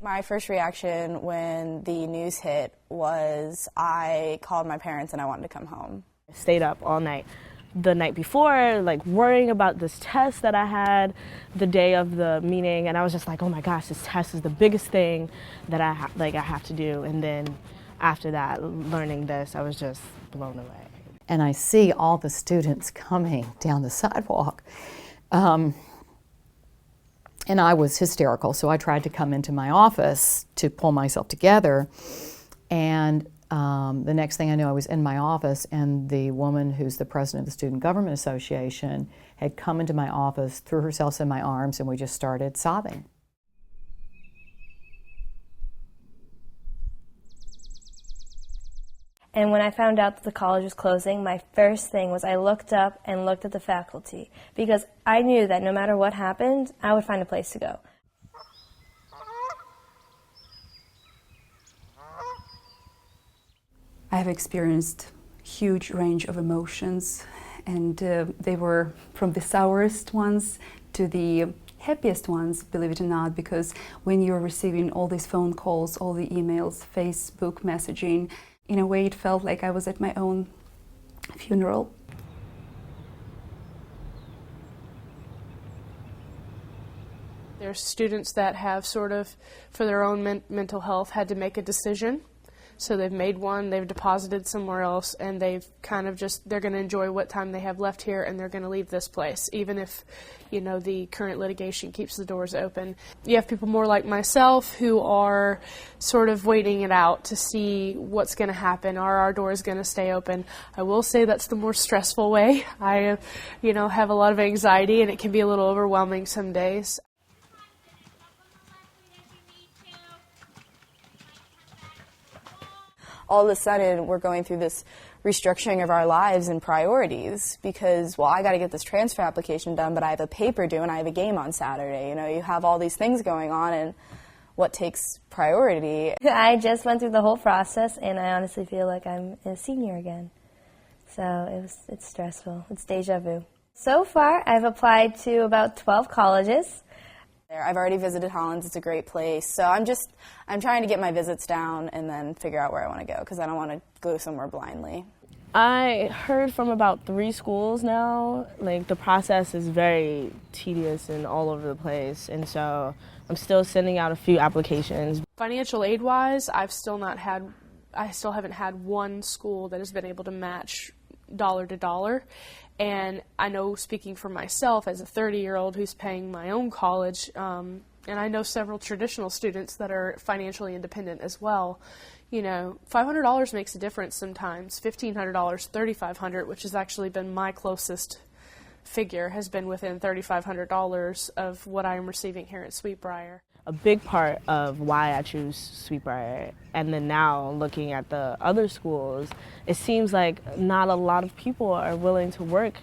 My first reaction when the news hit was I called my parents and I wanted to come home. I stayed up all night. The night before, like worrying about this test that I had the day of the meeting, and I was just like, oh my gosh, this test is the biggest thing that I have to do. And then after that, learning this, I was just blown away. And I see all the students coming down the sidewalk. And I was hysterical, so I tried to come into my office to pull myself together. And the next thing I knew, I was in my office, and the woman who's the president of the Student Government Association had come into my office, threw herself in my arms, and we just started sobbing. And when I found out that the college was closing, my first thing was I looked up and looked at the faculty, because I knew that no matter what happened, I would find a place to go. I have experienced huge range of emotions, and they were from the sourest ones to the happiest ones, believe it or not, because when you're receiving all these phone calls, all the emails, Facebook messaging, in a way it felt like I was at my own funeral. There's students that have sort of, for their own mental health, had to make a decision. So they've made one, they've deposited somewhere else, and they've kind of just, they're going to enjoy what time they have left here, and they're going to leave this place, even if, you know, the current litigation keeps the doors open. You have people more like myself who are sort of waiting it out to see what's going to happen. Are our doors going to stay open? I will say that's the more stressful way. I, you know, have a lot of anxiety, and it can be a little overwhelming some days. All of a sudden, we're going through this restructuring of our lives and priorities because, well, I got to get this transfer application done, but I have a paper due and I have a game on Saturday. You know, you have all these things going on, and what takes priority? I just went through the whole process, and I honestly feel like I'm a senior again. So it's stressful. It's deja vu. So far, I've applied to about 12 colleges. I've already visited Hollins. It's a great place. So I'm trying to get my visits down and then figure out where I want to go because I don't want to go somewhere blindly. I heard from about 3 schools now. Like, the process is very tedious and all over the place, and so I'm still sending out a few applications. Financial aid-wise, I still haven't had one school that has been able to match dollar to dollar. And I know, speaking for myself as a 30-year-old who's paying my own college, and I know several traditional students that are financially independent as well, you know, $500 makes a difference sometimes. $1,500, $3,500, which has actually been my closest figure, has been within $3,500 of what I am receiving here at Sweet Briar. A big part of why I choose Sweet Briar, and then now looking at the other schools, it seems like not a lot of people are willing to work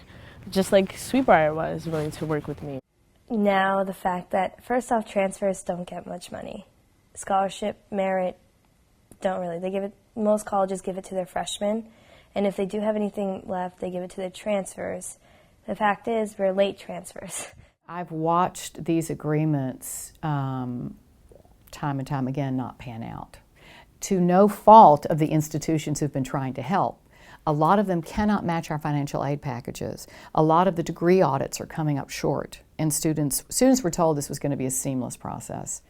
just like Sweet Briar was willing to work with me. Now the fact that, first off, transfers don't get much money. Scholarship, merit, don't really. Most colleges give it to their freshmen, and if they do have anything left, they give it to their transfers. The fact is, we're late transfers. I've watched these agreements time and time again not pan out. To no fault of the institutions who've been trying to help. A lot of them cannot match our financial aid packages. A lot of the degree audits are coming up short, and students were told this was going to be a seamless process.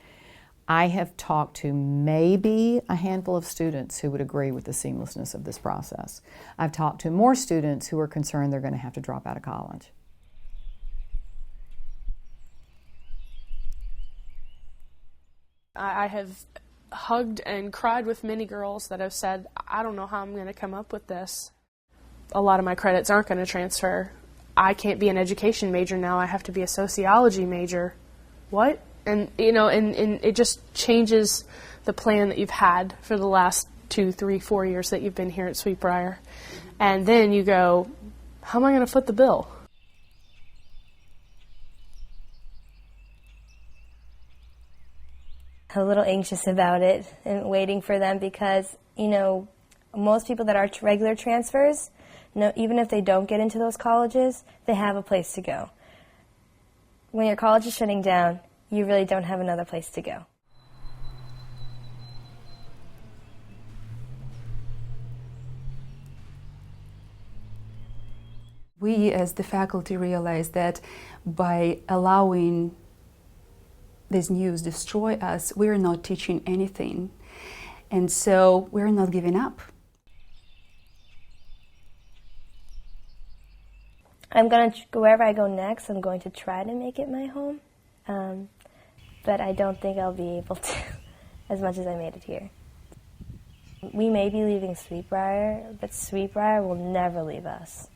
I have talked to maybe a handful of students who would agree with the seamlessness of this process. I've talked to more students who are concerned they're going to have to drop out of college. I have hugged and cried with many girls that have said, I don't know how I'm going to come up with this. A lot of my credits aren't going to transfer. I can't be an education major now. I have to be a sociology major. What? And, you know, and it just changes the plan that you've had for the last 2, 3, 4 years that you've been here at Sweet Briar. And then you go, how am I going to foot the bill? A little anxious about it and waiting for them because, you know, most people that are regular transfers, even if they don't get into those colleges, they have a place to go. When your college is shutting down, you really don't have another place to go. We as the faculty realize that by allowing this news destroy us, we're not teaching anything. And so we're not giving up. I'm going to, wherever I go next, I'm going to try to make it my home. But I don't think I'll be able to as much as I made it here. We may be leaving Sweet Briar, but Sweet Briar will never leave us.